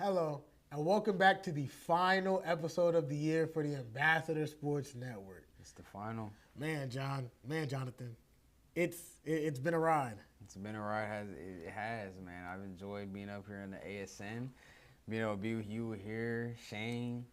Hello, and welcome back to the final episode of the year for the Ambassador Sports Network. It's the final. Man, Jonathan, it's been a ride. It's been a ride. It has, man. I've enjoyed being up here in the ASN, being able to be with you here, Shane,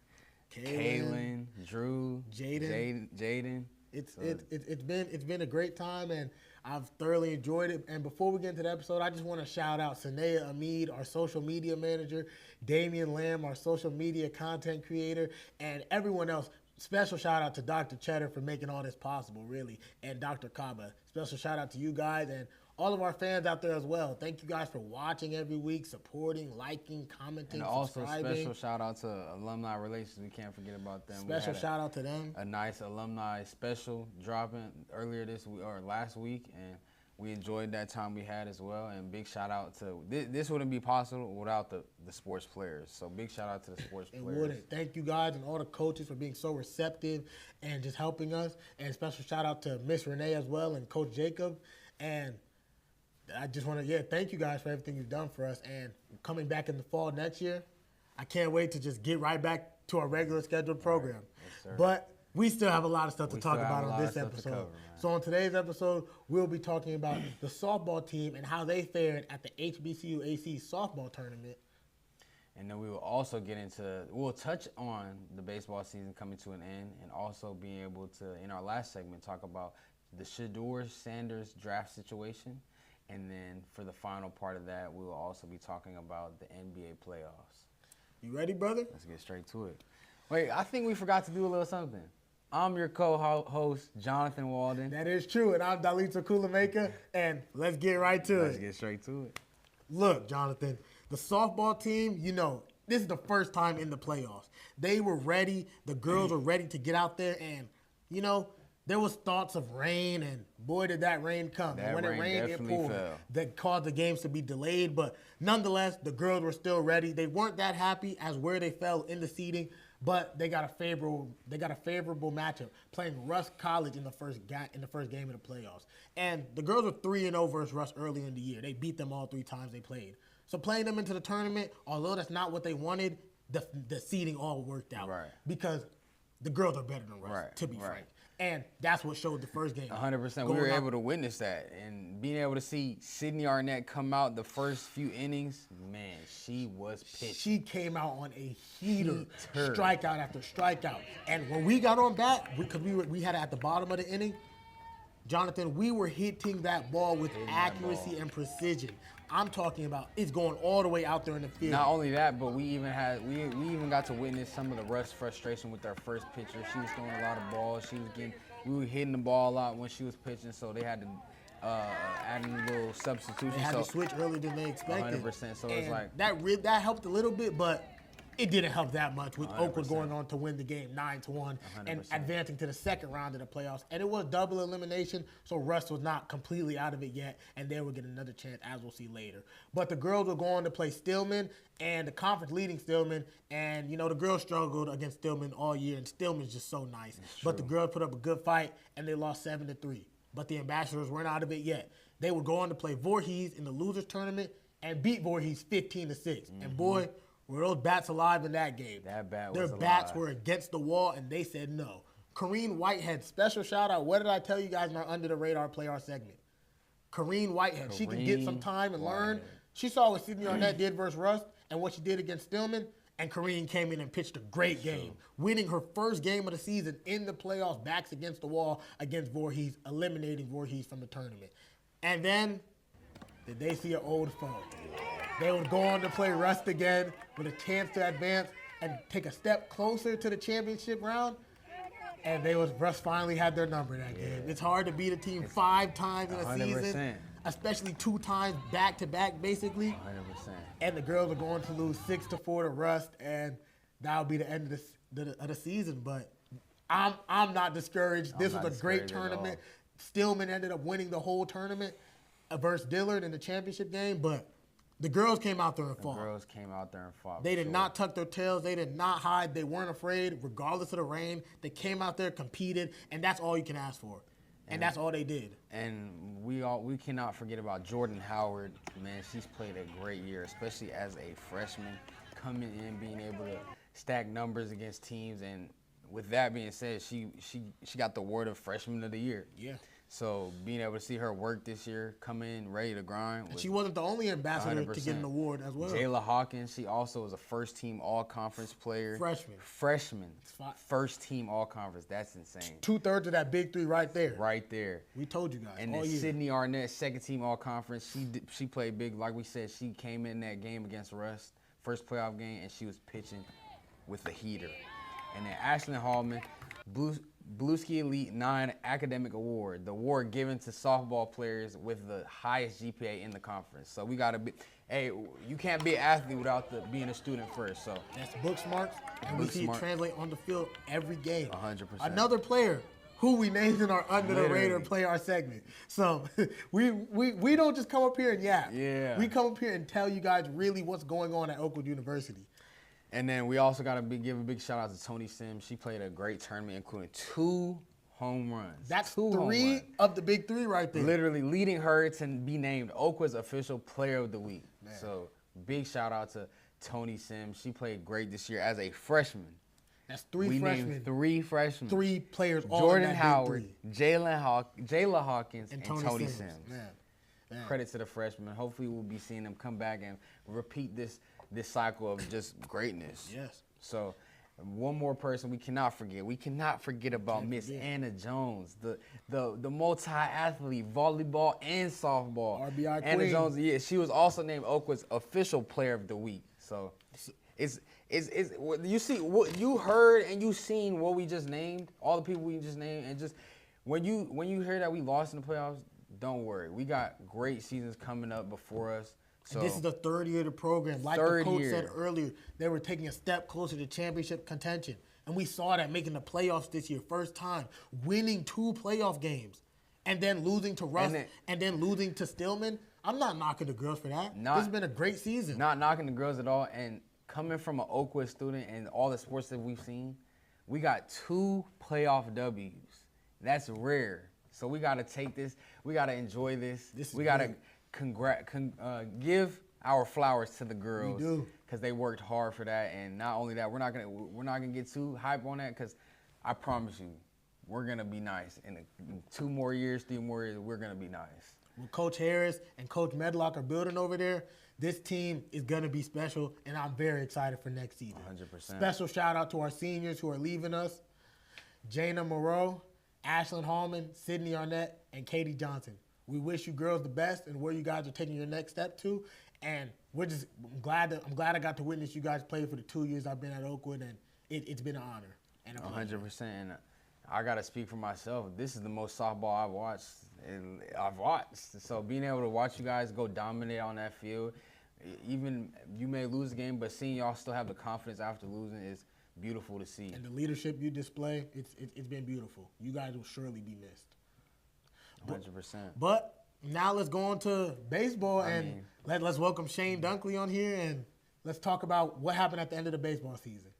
Kaylin, Drew, Jaden. It's been a great time, and I've thoroughly enjoyed it. And before we get into the episode, I just want to shout out Sanaya Amid, our social media manager, Damian Lamb, our social media content creator, and everyone else. Special shout out to Dr. Cheddar for making all this possible, really, and Dr. Kaba. Special shout out to you guys and all of our fans out there as well. Thank you guys for watching every week, supporting, liking, commenting, and also subscribing. Special shout out to Alumni Relations. We can't forget about them. Special shout out to them. A nice alumni special dropping earlier this week or last week, and we enjoyed that time we had as well. And big shout out to this wouldn't be possible without the sports players. So big shout out to the sports players. It wouldn't. Thank you guys and all the coaches for being so receptive and just helping us. And special shout out to Miss Renee as well and Coach Jacob. And I just want to, thank you guys for everything you've done for us. And coming back in the fall next year, I can't wait to just get right back to our regular scheduled program. Yes, sir. But we still have a lot of stuff to talk about on this episode. Cover, so on today's episode, we'll be talking about the softball team and how they fared at the HBCUAC softball tournament. And then we will also we'll touch on the baseball season coming to an end, and also being able to, in our last segment, talk about the Shedeur Sanders draft situation. And then for the final part of that, we will also be talking about the NBA playoffs. You ready, brother? Let's get straight to it. Wait, I think we forgot to do a little something. I'm your co-host, Jonathan Walden. That is true, and I'm Dalita Kulamaker, and let's get right to it. Let's get straight to it. Look, Jonathan, the softball team, this is the first time in the playoffs. They were ready. The girls were ready to get out there, and, there was thoughts of rain, and boy, did that rain come. That and when rain it rained, it poured. fell. That caused the games to be delayed, but nonetheless, the girls were still ready. They weren't that happy as where they fell in the seeding, but they got a favorable matchup playing Russ College in the first game of the playoffs. And the girls were 3-0 versus Russ early in the year. They beat them all 3 times they played. So playing them into the tournament, although that's not what they wanted, the seeding all worked out. Right. Because the girls are better than Russ, to be frank. And that's what showed the first game. 100%. We were able to witness that. And being able to see Sydney Arnett come out the first few innings, man, she was pitching. She came out on a heater, strikeout after strikeout. And when we got on bat, because we had it at the bottom of the inning, Jonathan, we were hitting that ball with accuracy and precision. I'm talking about it's going all the way out there in the field. Not only that, but we even got to witness some of the Russ frustration with our first pitcher. She was throwing a lot of balls. We were hitting the ball a lot when she was pitching, so they had to add a little substitution. They had to switch earlier than they expected. 100%. So and it's like that helped a little bit, but it didn't help that much with 100%. Oakwood going on to win the game 9-1 and advancing to the second round of the playoffs. And it was double elimination, so Russ was not completely out of it yet, and they will get another chance, as we'll see later. But the girls were going to play Stillman, and the conference leading Stillman, and, the girls struggled against Stillman all year, and Stillman's just so nice. But the girls put up a good fight, and they lost 7-3. But the Ambassadors weren't out of it yet. They would go on to play Voorhees in the losers tournament and beat Voorhees 15-6. Mm-hmm. And boy, were those bats alive in that game. Their bats were against the wall, and they said no. Corrine Whitehead, special shout-out. What did I tell you guys in our Under the Radar player segment? Corrine Whitehead. She could get some time and learn. She saw what Sydney Arnett did versus Russ and what she did against Stillman, and Corrine came in and pitched a great game, winning her first game of the season in the playoffs, backs against the wall against Voorhees, eliminating Voorhees from the tournament. And then, did they see an old foe? They would go on to play Rust again with a chance to advance and take a step closer to the championship round. And Rust finally had their number that game. It's hard to beat a team 5 times in a 100%. season, especially 2 times back-to-back, basically. 100%. And the girls are going to lose 6-4 to Rust, and that'll be the end of the season. But I'm not discouraged. This was a great tournament. Stillman ended up winning the whole tournament versus Dillard in the championship game, but the girls came out there and fought. They did not tuck their tails. They did not hide. They weren't afraid, regardless of the rain. They came out there, competed, and that's all you can ask for. And that's all they did. And we cannot forget about Jordan Howard. Man, she's played a great year, especially as a freshman coming in, being able to stack numbers against teams, and with that being said, she got the award of Freshman of the Year. Yeah. So being able to see her work this year, come in ready to grind. And she wasn't the only ambassador 100%. to get an award as well. Jayla Hawkins, she also was a first-team All-Conference player. Freshman. First-team All-Conference. That's insane. 2/3 of that big three right there. Right there. We told you guys. And then Sydney Arnett, second-team All-Conference. She played big. Like we said, she came in that game against Russ, first playoff game, and she was pitching with the heater. And then Ashlyn Hallman, Blueski Elite 9 Academic Award, the award given to softball players with the highest GPA in the conference. So we got to be, hey, you can't be an athlete without being a student first. So that's book smarts, and we see it translate on the field every game. 100%. Another player who we named in our Under the Radar Play Our segment. So we don't just come up here and yap. Yeah. We come up here and tell you guys really what's going on at Oakwood University. And then we also got to give a big shout out to Tony Sims. She played a great tournament, including 2 home runs. That's 3 of the big 3 right there. Literally leading her to be named Oakwood's official Player of the Week. Man. So big shout out to Tony Sims. She played great this year as a freshman. That's 3 freshmen. Named 3 freshmen. 3 players. Jordan all in that Howard, Jayla Hawkins, and Tony Sims. Man. Credit to the freshmen. Hopefully we'll be seeing them come back and repeat this cycle of just greatness. Yes. So one more person we cannot forget. We cannot forget about Miss Anna Jones, the multi-athlete, volleyball and softball. RBI Anna queen. Jones, yeah, she was also named Oakwood's official Player of the Week. So it's you see what you heard and you seen what we just named, all the people we just named, and just when you hear that we lost in the playoffs, don't worry. We got great seasons coming up before us. So, and this is the 3rd year of the program. Like the coach said earlier, they were taking a step closer to championship contention. And we saw that making the playoffs this year, first time, winning 2 playoff games, and then losing to Russ, and then losing to Stillman. I'm not knocking the girls for that. This has been a great season. Not knocking the girls at all. And coming from an Oakwood student and all the sports that we've seen, we got 2 playoff W's. That's rare. So we got to take this. We got to enjoy this. We got to give our flowers to the girls. We do. Because they worked hard for that. And not only that, we're not gonna get too hype on that, because I promise you, we're gonna be nice. In 2 more years, 3 more years, we're gonna be nice. Well, Coach Harris and Coach Medlock are building over there. This team is gonna be special, and I'm very excited for next season. 100%. Special shout out to our seniors who are leaving us: Jana Moreau, Ashlyn Hallman, Sydney Arnett, and Katie Johnson. We wish you girls the best and where you guys are taking your next step to. And I'm glad I got to witness you guys play for the 2 years I've been at Oakwood, and it's been an honor. And 100%. And I got to speak for myself. This is the most softball I've watched. So being able to watch you guys go dominate on that field, even you may lose the game, but seeing y'all still have the confidence after losing is beautiful to see. And the leadership you display, it's been beautiful. You guys will surely be missed. 100%. But now let's go on to baseball, let's welcome Shane Dunkley on here, and let's talk about what happened at the end of the baseball season.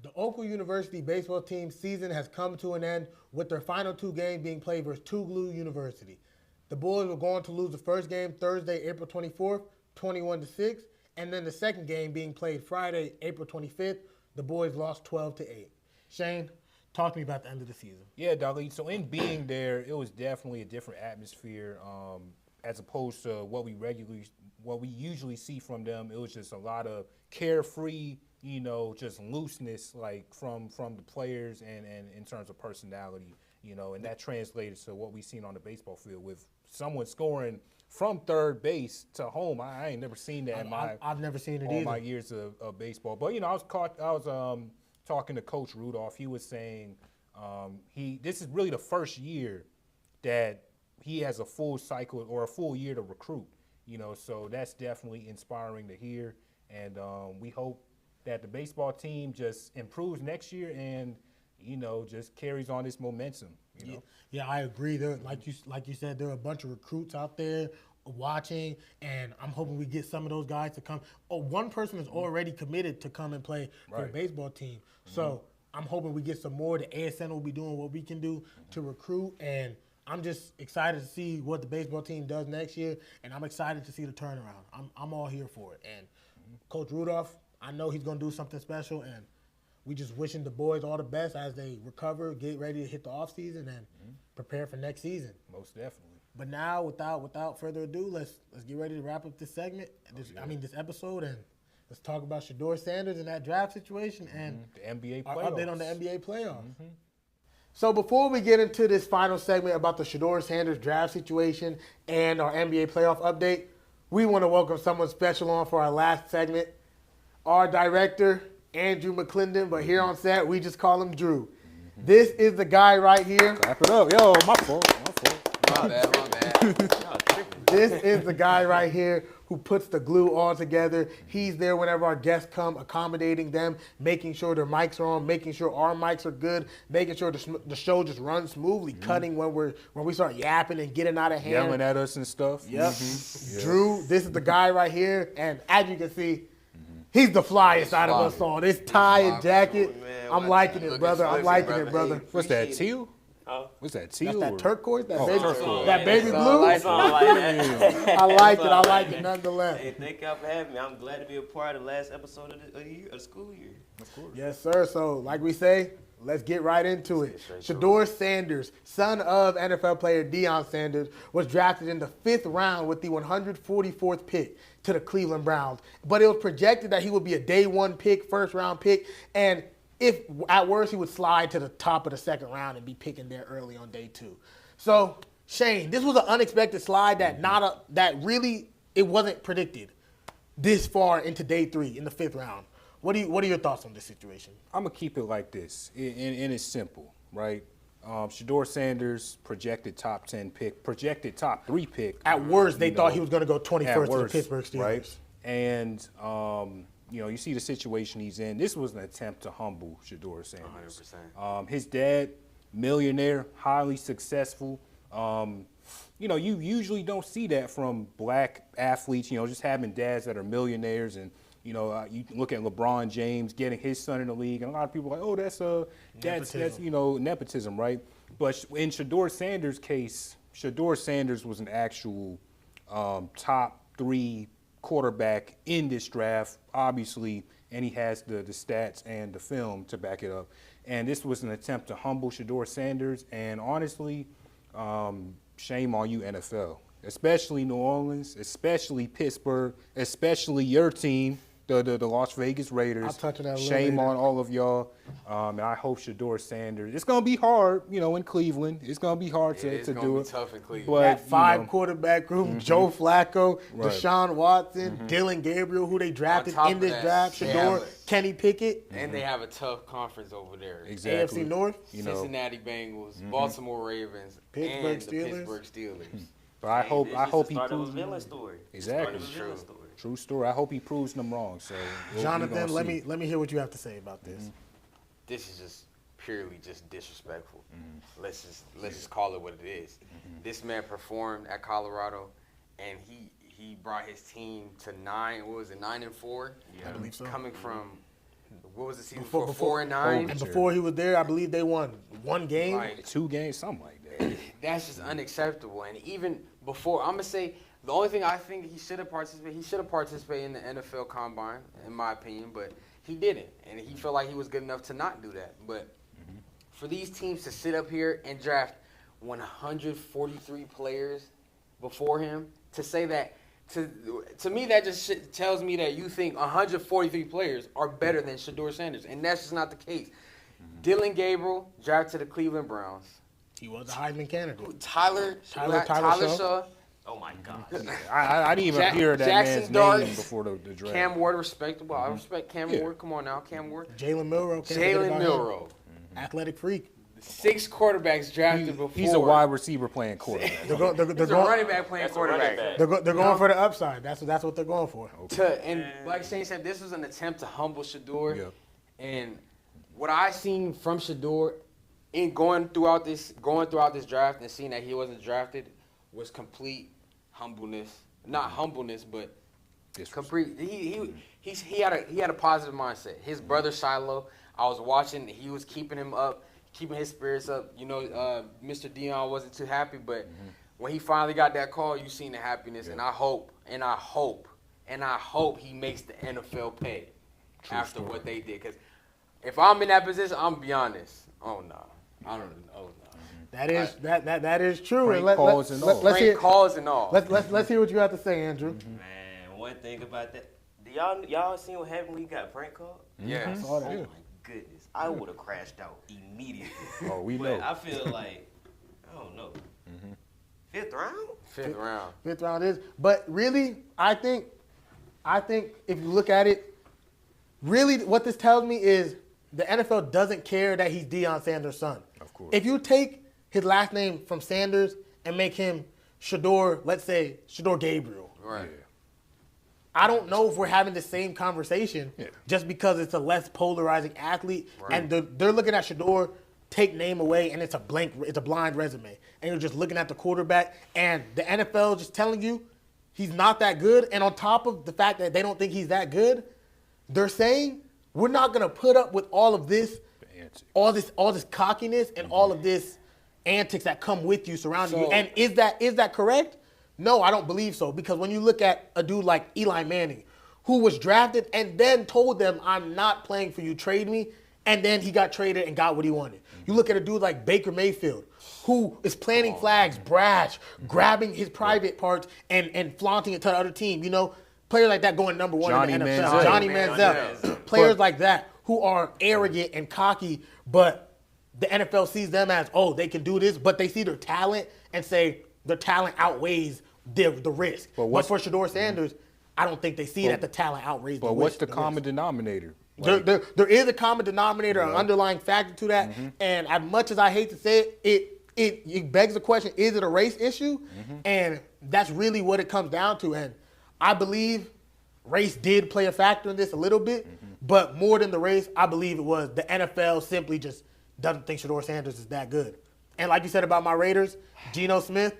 The Oakwood University baseball team season has come to an end with their final 2 games being played versus Tougaloo University. The boys were going to lose the first game Thursday, April 24th, 21-6, and then the second game being played Friday, April 25th. The boys lost 12-8. Shane, talk to me about the end of the season. Yeah, Doggy. So in being there, it was definitely a different atmosphere as opposed to what we usually see from them. It was just a lot of carefree, just looseness, like from the players and in terms of personality, and that translated to what we seen on the baseball field with someone scoring from third base to home. I ain't never seen that I've never seen it all either. my years of baseball. But I was talking to Coach Rudolph. He was saying this is really the first year that he has a full cycle or a full year to recruit. So that's definitely inspiring to hear. And we hope that the baseball team just improves next year and just carries on this momentum. Yeah, I agree. There, like you said, there are a bunch of recruits out there watching, and I'm hoping we get some of those guys to come. One person is already committed to come and play for the baseball team. So I'm hoping we get some more. The ASN will be doing what we can do to recruit, and I'm just excited to see what the baseball team does next year, and I'm excited to see the turnaround. I'm all here for it. And Coach Rudolph, I know he's going to do something special, and we just wishing the boys all the best as they recover, get ready to hit the offseason, and prepare for next season. Most definitely. But now, without further ado, let's get ready to wrap up this segment. This episode, and let's talk about Shedeur Sanders and that draft situation and the NBA our playoffs. update on the NBA playoffs. So before we get into this final segment about the Shedeur Sanders draft situation and our NBA playoff update, we want to welcome someone special on for our last segment, our director, Andrew McClendon, but here on set, we just call him Drew. This is the guy right here. Clap it up. Yo, my fault. My bad. This is the guy right here who puts the glue all together. He's there whenever our guests come, accommodating them, making sure their mics are on, making sure our mics are good, making sure the show just runs smoothly, cutting when we start yapping and getting out of hand. Yelling at us and stuff. Yep. Drew, this is the guy right here, and as you can see, he's the flyest out of us all. This tie and jacket, I'm liking it, brother. I'm liking it, brother. What's that, teal? What's that, teal? That's that turquoise, turquoise. that baby blue. I like it nonetheless. Hey, thank y'all for having me. I'm glad to be a part of the last episode of the school year. Of course. Yes, sir. So, like we say, let's get right into it. Shedeur Sanders, son of NFL player Deion Sanders, was drafted in the 5th round with the 144th pick to the Cleveland Browns. But it was projected that he would be a day 1 pick, first-round pick, and if at worst he would slide to the top of the 2nd round and be picking there early on day 2. So, Shane, this was an unexpected slide that really it wasn't predicted this far into day 3 in the 5th round. What are your thoughts on this situation? I'm going to keep it like this, and it's simple, right? Shedeur Sanders, projected top 10 pick, projected top 3 pick. At worst, they thought he was going to go 21st to the Pittsburgh Steelers. Right? And, you see the situation he's in. This was an attempt to humble Shedeur Sanders. 100%. His dad, millionaire, highly successful. You usually don't see that from black athletes, just having dads that are millionaires. And, you look at LeBron James getting his son in the league, and a lot of people are like, oh, that's nepotism, right? But in Shedeur Sanders' case, Shedeur Sanders was an actual top 3 quarterback in this draft, obviously, and he has the stats and the film to back it up. And this was an attempt to humble Shedeur Sanders, and honestly, shame on you, NFL, especially New Orleans, especially Pittsburgh, especially your team, the Las Vegas Raiders. I'll touch on that a little Shame later. on all of y'all. And I hope Shedeur Sanders. It's gonna be hard, in Cleveland. It's gonna be hard to do it. It's gonna be tough in Cleveland. But, That 5 quarterback group, Joe Flacco, Right. Deshaun Watson, Dylan Gabriel, who they drafted On top in of this that, draft, they Shedeur, have Kenny Pickett, And they have a tough conference over there. exactly. AFC North. Cincinnati Bengals, Baltimore Ravens, Pittsburgh and Steelers. the Pittsburgh Steelers. But I hope he started proves a villain story. Exactly. Started a villain story. True story. I hope he proves them wrong. So we Jonathan, gonna let see. me hear what you have to say about this. This is just purely just disrespectful. Let's just call it what it is. This man performed at Colorado, and he brought his team to 9-4. I believe so. Coming from what was the season Before- before 4-9? And before he was there, I believe they won 1 game. Like, 2 games, something like that. that's just unacceptable. And even before, I'm gonna say the only thing I think he should have participated in the NFL Combine, in my opinion, but he didn't, and he felt like he was good enough to not do that. But for these teams to sit up here and draft 143 players before him, to say that to me that just tells me that you think 143 players are better than Shedeur Sanders, and that's just not the case. Dylan Gabriel drafted to the Cleveland Browns. He was a Heisman candidate. Tyler Shaw. Shaw. Oh my God. I didn't even hear that Jackson man's name Dart, before the draft. Cam Ward, respectable. I respect Cam Ward. Come on now, Cam Ward. Jalen Milroe. can't forget Jalen about him. Milroe. Athletic freak. 6 quarterbacks drafted before. He's a wide receiver playing quarterback. They're going He's a running back playing quarterback. they're going for the upside. That's what they're going for. And like Shane said, this was an attempt to humble Shedeur. Yep. And what I seen from Shedeur in going throughout this draft and seeing that he wasn't drafted was complete humbleness. Not humbleness, but complete. He had a positive mindset. His brother Shiloh, I was watching. He was keeping him up, keeping his spirits up. Mr. Deion wasn't too happy, but when he finally got that call, you seen the happiness. And I hope he makes the NFL pay. after what they did. Because if I'm in that position, I'm gonna be honest. Oh no, I don't. Oh no. That is true. Prank And let's hear calls and all. let's hear what you have to say, Andrew. Man, one thing about that, y'all seen what happened when he got prank called? Yes. I saw that. Oh my goodness, I would have crashed out immediately. Oh, we But know. I feel like I don't know. Fifth round? Fifth round. Fifth round is, but really, I think if you look at it, really, what this tells me is the NFL doesn't care that he's Deion Sanders' son. Of course. If you take his last name from Sanders and make him Shedeur, let's say Shedeur Gabriel, Right. I don't know if we're having the same conversation just because it's a less polarizing athlete, and they're looking at Shedeur, take name away, and it's a blind resume, and you're just looking at the quarterback, and the NFL just telling you he's not that good, and on top of the fact that they don't think he's that good, they're saying we're not gonna put up with all of this, all this cockiness, and all of this antics that come with you surrounding you. And is that correct? No, I don't believe so, because when you look at a dude like Eli Manning, who was drafted and then told them, I'm not playing for you, trade me, and then he got traded and got what he wanted. You look at a dude like Baker Mayfield, who is planting flags, brash, grabbing his private parts and flaunting it to the other team. You know, players like that going number one in the NFL. Johnny Manziel. Players like that who are arrogant and cocky, but the NFL sees them as, oh, they can do this, but they see their talent and say their talent outweighs the risk. But for Shedeur Sanders, I don't think they see that the talent outweighs the risk. But what's the common denominator? There is a common denominator, an underlying factor to that. And as much as I hate to say it begs the question, is it a race issue? And that's really what it comes down to. And I believe race did play a factor in this a little bit, but more than the race, I believe it was the NFL simply just doesn't think Shedeur Sanders is that good. And like you said about my Raiders, Geno Smith,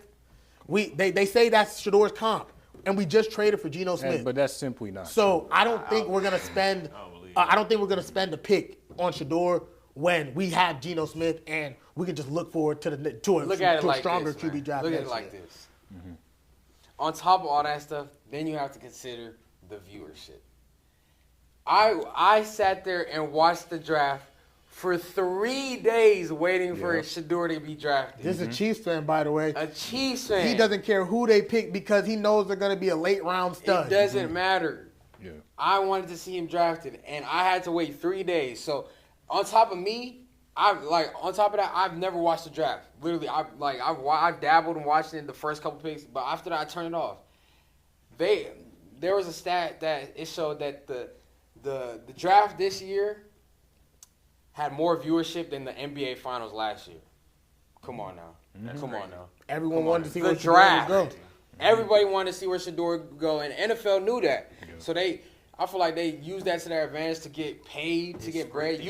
they say that's Shedeur's comp, and we just traded for Geno Smith. But that's simply not. So I don't think we're gonna spend. I don't think we're gonna spend a pick on Shedeur when we have Geno Smith, and we can just look forward to a stronger QB draft. Look at it like this. On top of all that stuff, then you have to consider the viewership. I sat there and watched the draft for 3 days waiting for Shedeur to be drafted. This is a Chiefs fan, by the way. A Chiefs fan. He doesn't care who they pick because he knows they're going to be a late round stud. It doesn't matter. Yeah. I wanted to see him drafted, and I had to wait 3 days. So on top of me, I've never watched the draft. Literally, I dabbled in watching it the first couple picks, but after that I turned it off. There was a stat that it showed that the draft this year had more viewership than the NBA Finals last year. Come on now. Come on now. Everyone wanted to see where the Shedeur draft. would go. Everybody wanted to see where Shedeur would go, and NFL knew that. So I feel like they used that to their advantage to get paid, to get bread.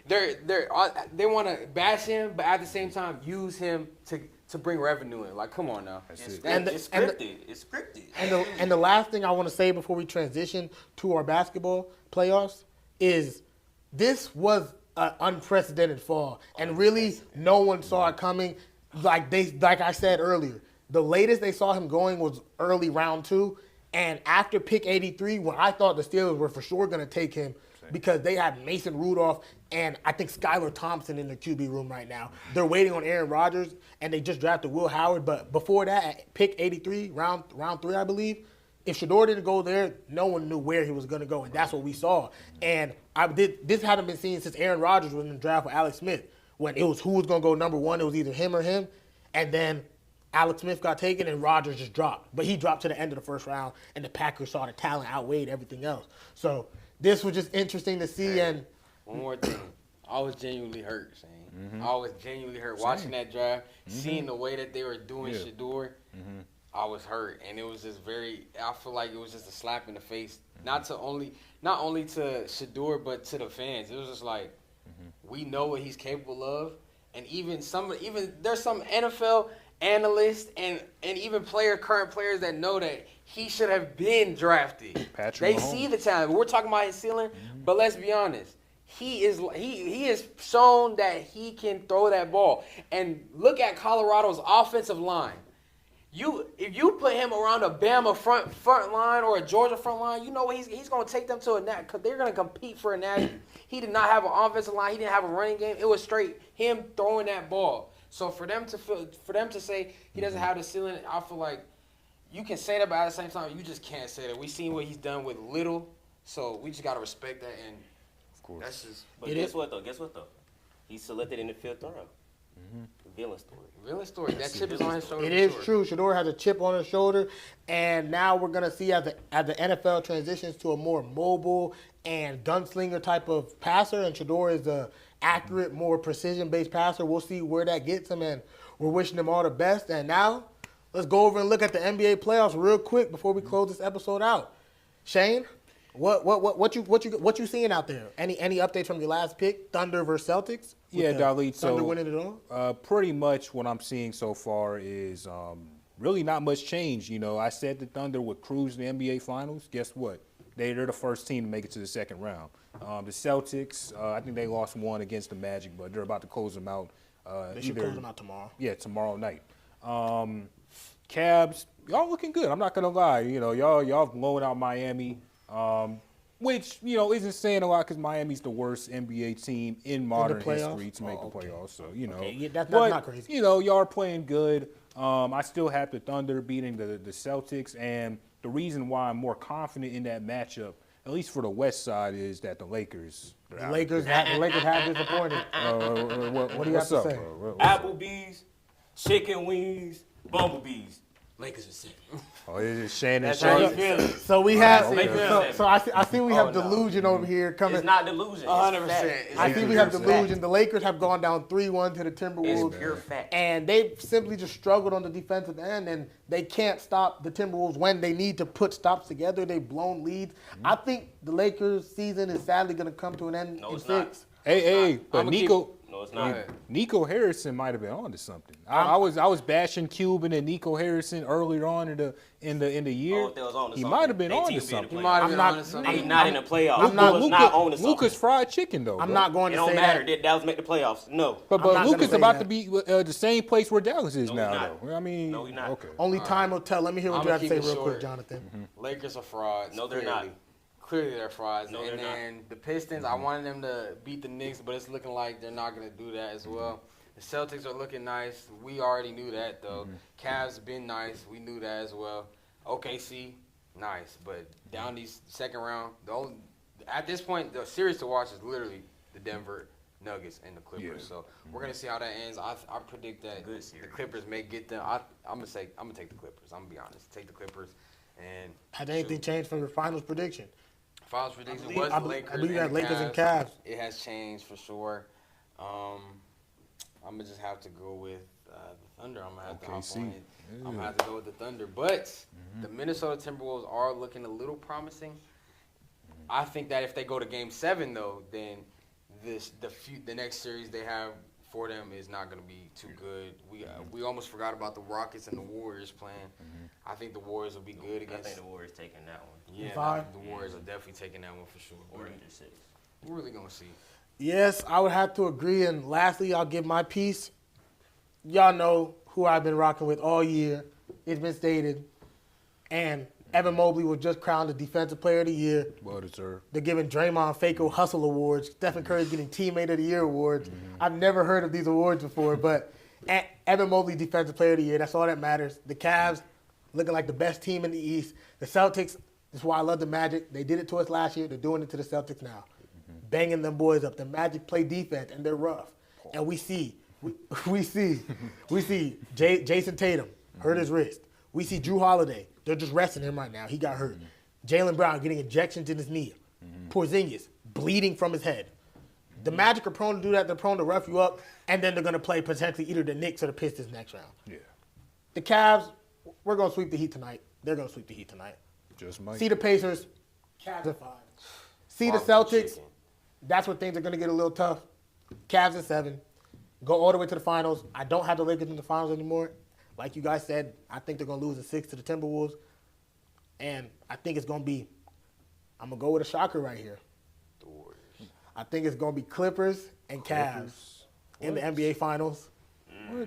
They want to bash him, but at the same time use him to bring revenue in. Like, come on now. It's scripted. It's scripted. And the last thing I want to say before we transition to our basketball playoffs is this was an unprecedented fall, and really no one saw it coming. Like I said earlier, the latest they saw him going was early round 2, and after pick 83, when I thought the Steelers were for sure going to take him because they had Mason Rudolph and I think Skylar Thompson in the QB room right now. They're waiting on Aaron Rodgers, and they just drafted Will Howard. But before that, at pick 83, round 3, I believe, if Shedeur didn't go there, no one knew where he was going to go, and that's what we saw. And this hadn't been seen since Aaron Rodgers was in the draft with Alex Smith, when it was who was going to go number 1. It was either him or him, and then Alex Smith got taken and Rodgers just dropped. But he dropped to the end of the first round, and the Packers saw the talent outweighed everything else. So this was just interesting to see. And one more thing. I was genuinely hurt, Shane. I was genuinely hurt watching that draft, seeing the way that they were doing Shedeur. I was hurt, and it was just I feel like it was just a slap in the face, not only to Shedeur, but to the fans. It was just like, we know what he's capable of, and even there's some NFL analysts and even current players that know that he should have been drafted. They see the talent. We're talking about his ceiling, but let's be honest. He has shown that he can throw that ball. And look at Colorado's offensive line. if you put him around a Bama front line or a Georgia front line, you know what he's going to take them to a nat because they're going to compete for a national. He did not have an offensive line. He didn't have a running game. It was straight him throwing that ball. So for them to say he doesn't have the ceiling, I feel like you can say that, but at the same time, you just can't say that. We seen what he's done with little, so we just got to respect that. And Of course. that's just But guess what though? He's selected in the 5th round. Villain story. real story. That chip is on his shoulder. It for is sure. true. Shedeur has a chip on his shoulder, and now we're gonna see as the NFL transitions to a more mobile and gunslinger type of passer, and Shedeur is a accurate, more precision-based passer. We'll see where that gets him, and we're wishing him all the best. And now, let's go over and look at the NBA playoffs real quick before we close this episode out. Shane, what you seeing out there? Any updates from your last pick, Thunder versus Celtics? Yeah, Dalit. Thunder winning it all. Pretty much what I'm seeing so far is really not much change. You know, I said the Thunder would cruise the NBA Finals. Guess what? They're the first team to make it to the second round. The Celtics, I think they lost one against the Magic, but they're about to close them out. They should close them out tomorrow. Yeah, tomorrow night. Cavs, y'all looking good. I'm not gonna lie. You know, y'all blowing out Miami, which isn't saying a lot because Miami's the worst NBA team in modern history to make the playoffs. So Okay, that's but, not crazy. y'all are playing good. I still have the Thunder beating the Celtics, and the reason why I'm more confident in that matchup, at least for the West side, is that the Lakers. The Lakers have disappointed. What do you have to say? Applebee's, chicken wings, bumblebees. Lakers are 7. Oh, it's Shannon That's how you Sharp. feel. So we have. Okay. So I see we have Oh, no. delusion over here coming. It's not delusion. 100%. I see we have delusion. The Lakers have gone down 3-1 to the Timberwolves. It's pure fact. And they've simply just struggled on the defensive end, and they can't stop the Timberwolves when they need to put stops together. They've blown leads. I think the Lakers' season is sadly going to come to an end No, in it's 6. not. Hey, but I'ma Nico. No, it's not. Nico Harrison might have been on to something. I was bashing Cuban and Nico Harrison earlier on in the year. Oh, if they was on to He something. might have been They on team to be in the something. He might have I'm been not- on to something. They not in the playoffs. I'm not- Luka was not on to something. Lucas fried chicken though. I'm bro. not going It to don't say matter. that. Did Dallas make the playoffs? No. But I'm not gonna Lucas say about that. to be the same place where Dallas is No, now, he's not. though. I mean, No, he's not. okay. Only time will tell. Let me hear what I'ma you have to keep say it real quick, short. Jonathan. Lakers are frauds. No, they're clearly. not. Clearly they're frauds. No, and they're not. then the Pistons, I wanted them to beat the Knicks, but it's looking like they're not going to do that as well. The Celtics are looking nice. We already knew that, though. Cavs been nice. We knew that as well. OKC, nice. But down these second round, at this point, the series to watch is literally the Denver Nuggets and the Clippers. Yeah. So we're going to see how that ends. I predict that Good the series. Clippers may get them. I'm going to take the Clippers. I'm going to be honest. Take the Clippers. And Has anything changed from your finals prediction? Finals prediction believe- was I the believe- Lakers. I believe you had and Lakers and Cavs. It has changed for sure. I'm gonna just have to go with the Thunder. I'm gonna have to hop OKC. on it. I'm gonna have to go with the Thunder. But the Minnesota Timberwolves are looking a little promising. I think that if they go to Game 7, though, then the next series they have for them is not going to be too good. We almost forgot about the Rockets and the Warriors playing. I think the Warriors will be good I against. think the Warriors taking that one. Yeah, Five? the Warriors are definitely taking that one for sure. Or either 6. We're really gonna see. Yes, I would have to agree. And lastly, I'll give my piece. Y'all know who I've been rocking with all year. It's been stated. And Evan Mobley was just crowned the Defensive Player of the Year. Well deserved. They're giving Draymond Faco Hustle Awards. Stephen Curry's getting Teammate of the Year awards. I've never heard of these awards before, but Evan Mobley Defensive Player of the Year. That's all that matters. The Cavs looking like the best team in the East. The Celtics, that's why I love the Magic. They did it to us last year. They're doing it to the Celtics now. Banging them boys up. The Magic play defense, and they're rough. And we see Jason Tatum hurt his wrist. We see Drew Holiday. They're just resting him right now. He got hurt. Jaylen Brown getting injections in his knee. Porzingis bleeding from his head. The Magic are prone to do that. They're prone to rough you up, and then they're going to play potentially either the Knicks or the Pistons next round. Yeah. The Cavs, we're going to sweep the Heat tonight. They're going to sweep the Heat tonight. Just might. See the Pacers, Cavs at 5. See the Barbecue Celtics, chicken. that's where things are going to get a little tough. Cavs at 7. Go all the way to the finals. I don't have the Lakers in the finals anymore. Like you guys said, I think they're going to lose in 6 to the Timberwolves. And I think it's going to be, I'm going to go with a shocker right here. The Warriors. I think it's going to be Clippers and Cavs in the NBA Finals. What?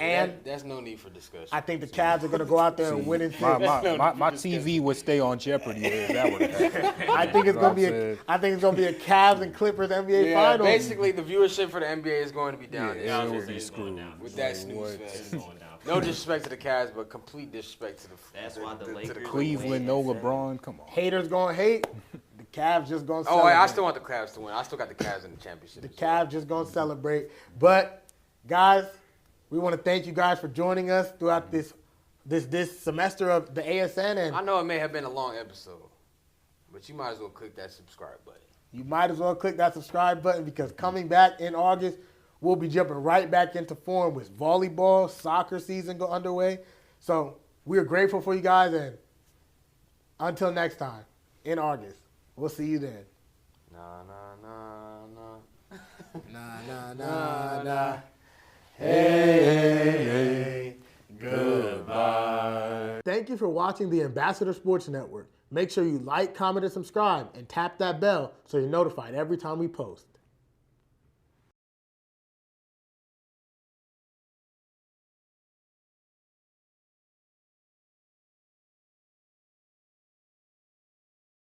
And that's no need for discussion. I think the Cavs are going to go out there and win in six. My TV would stay on Jeopardy if that would have happened. I think it's going to be a Cavs and Clippers NBA Finals. Basically, the viewership for the NBA is going to be down. Yeah, this it year would be screwed. with that snooze fest. It's going down. No disrespect to the Cavs, but complete disrespect to the That's why the Lakers Cleveland, no LeBron. Come on. Haters going to hate. The Cavs just going to Oh, celebrate. I still want the Cavs to win. I still got the Cavs in the championship. The Cavs just going to celebrate. But, guys, we want to thank you guys for joining us throughout this semester of the ASN. And I know it may have been a long episode, but you might as well click that subscribe button. you might as well click that subscribe button because coming back in August, we'll be jumping right back into form with volleyball, soccer season go underway. So we're grateful for you guys. And until next time, in August, we'll see you then. Nah, nah, nah, nah. Nah, nah, nah, nah. Hey, goodbye. Thank you for watching the Ambassador Sports Network. Make sure you like, comment, and subscribe, and tap that bell so you're notified every time we post.